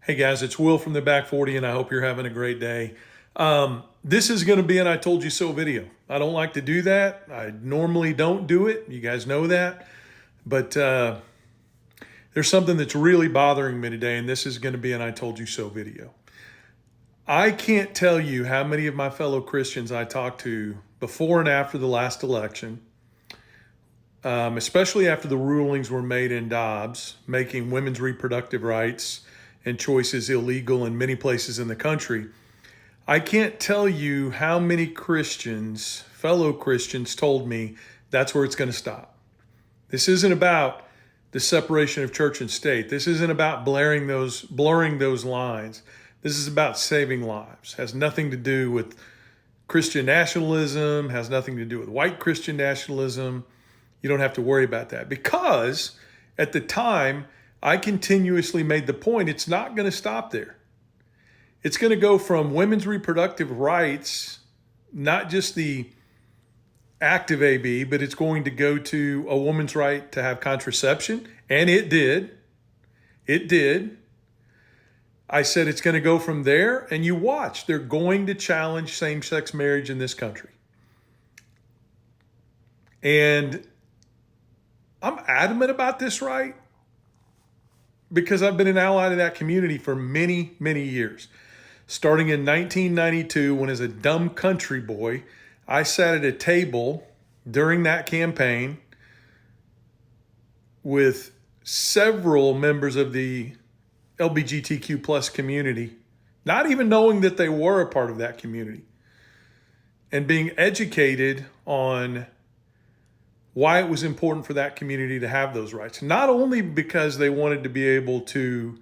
Hey guys, it's Will from the Back 40, and I hope you're having a great day. This is going to be an I told you so video. I don't like to do that. I normally don't do it. You guys know that. But there's something that's really bothering me today, and this is going to be an I told you so video. I can't tell you how many of my fellow Christians I talked to before and after the last election, especially after the rulings were made in Dobbs, making women's reproductive rights and choices illegal in many places in the country. I can't tell you how many Christians, fellow Christians, told me that's where it's going to stop. This isn't about the separation of church and state. This isn't about blurring those lines. This is about saving lives. It has nothing to do with Christian nationalism, has nothing to do with white Christian nationalism. You don't have to worry about that because at the time, I continuously made the point it's not going to stop there. It's going to go from women's reproductive rights, not just the active AB, but it's going to go to a woman's right to have contraception. And it did. It did. I said it's going to go from there, and you watch. They're going to challenge same-sex marriage in this country. And I'm adamant about this right because I've been an ally to that community for many, many years. Starting in 1992, when as a dumb country boy, I sat at a table during that campaign with several members of the LGBTQ plus community, not even knowing that they were a part of that community, and being educated on why it was important for that community to have those rights. Not only because they wanted to be able to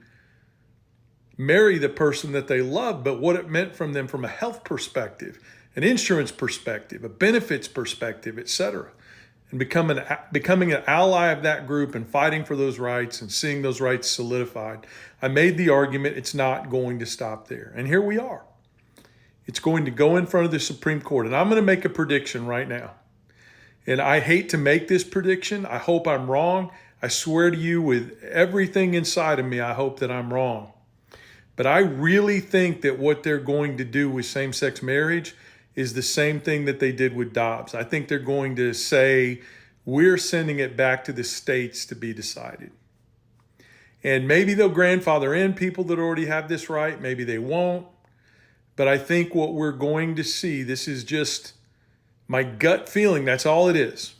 marry the person that they loved, but what it meant from them from a health perspective, an insurance perspective, a benefits perspective, etc. And becoming an ally of that group and fighting for those rights and seeing those rights solidified. I made the argument it's not going to stop there. And here we are. It's going to go in front of the Supreme Court. And I'm going to make a prediction right now. And I hate to make this prediction. I hope I'm wrong. I swear to you with everything inside of me, I hope that I'm wrong. But I really think that what they're going to do with same-sex marriage is the same thing that they did with Dobbs. I think they're going to say, we're sending it back to the states to be decided. And maybe they'll grandfather in people that already have this right. Maybe they won't. But I think what we're going to see, this is just my gut feeling, that's all it is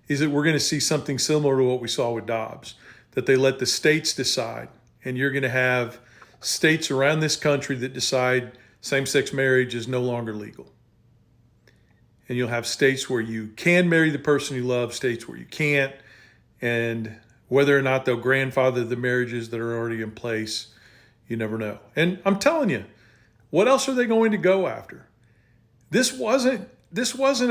that we're going to see something similar to what we saw with Dobbs, that they let the states decide. And you're going to have states around this country that decide same-sex marriage is no longer legal. And you'll have states where you can marry the person you love, states where you can't, and whether or not they'll grandfather the marriages that are already in place, you never know. And I'm telling you, what else are they going to go after? This wasn't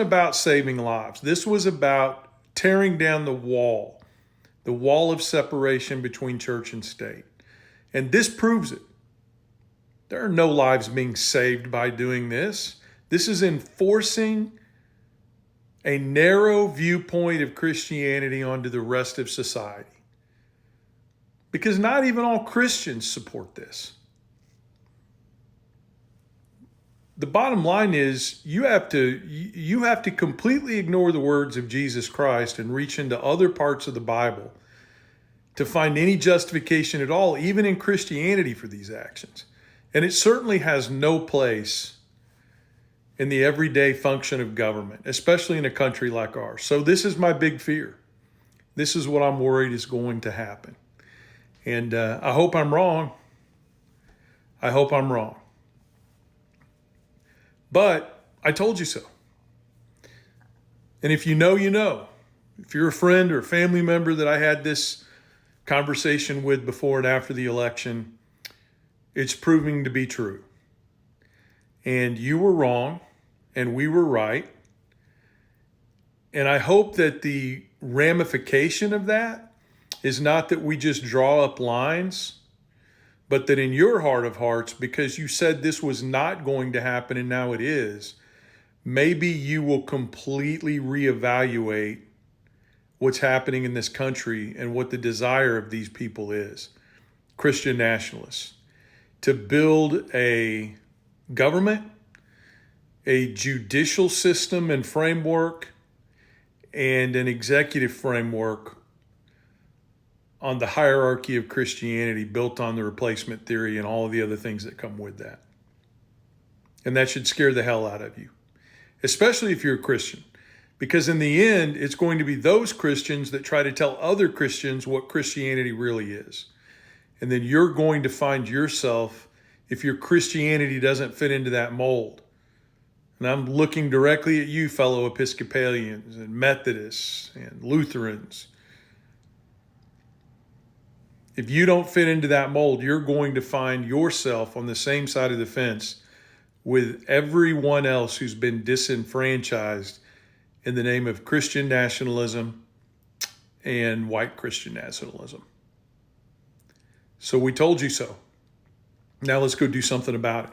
about saving lives. This was about tearing down the wall of separation between church and state. And this proves it. There are no lives being saved by doing this. This is enforcing a narrow viewpoint of Christianity onto the rest of society. Because not even all Christians support this. The bottom line is you have to completely ignore the words of Jesus Christ and reach into other parts of the Bible to find any justification at all, even in Christianity, for these actions. And it certainly has no place in the everyday function of government, especially in a country like ours. So this is my big fear. This is what I'm worried is going to happen. And I hope I'm wrong. I hope I'm wrong. But I told you so. And if you know, you know. If you're a friend or a family member that I had this conversation with before and after the election, it's proving to be true. And you were wrong, and we were right. And I hope that the ramification of that is not that we just draw up lines, but that in your heart of hearts, because you said this was not going to happen and now it is, maybe you will completely reevaluate what's happening in this country and what the desire of these people is. Christian nationalists to build a government, a judicial system and framework, and an executive framework on the hierarchy of Christianity built on the replacement theory and all of the other things that come with that. And that should scare the hell out of you, especially if you're a Christian. Because in the end, it's going to be those Christians that try to tell other Christians what Christianity really is. And then you're going to find yourself, if your Christianity doesn't fit into that mold. And I'm looking directly at you, fellow Episcopalians and Methodists and Lutherans. If you don't fit into that mold, you're going to find yourself on the same side of the fence with everyone else who's been disenfranchised in the name of Christian nationalism and white Christian nationalism. So we told you so. Now let's go do something about it.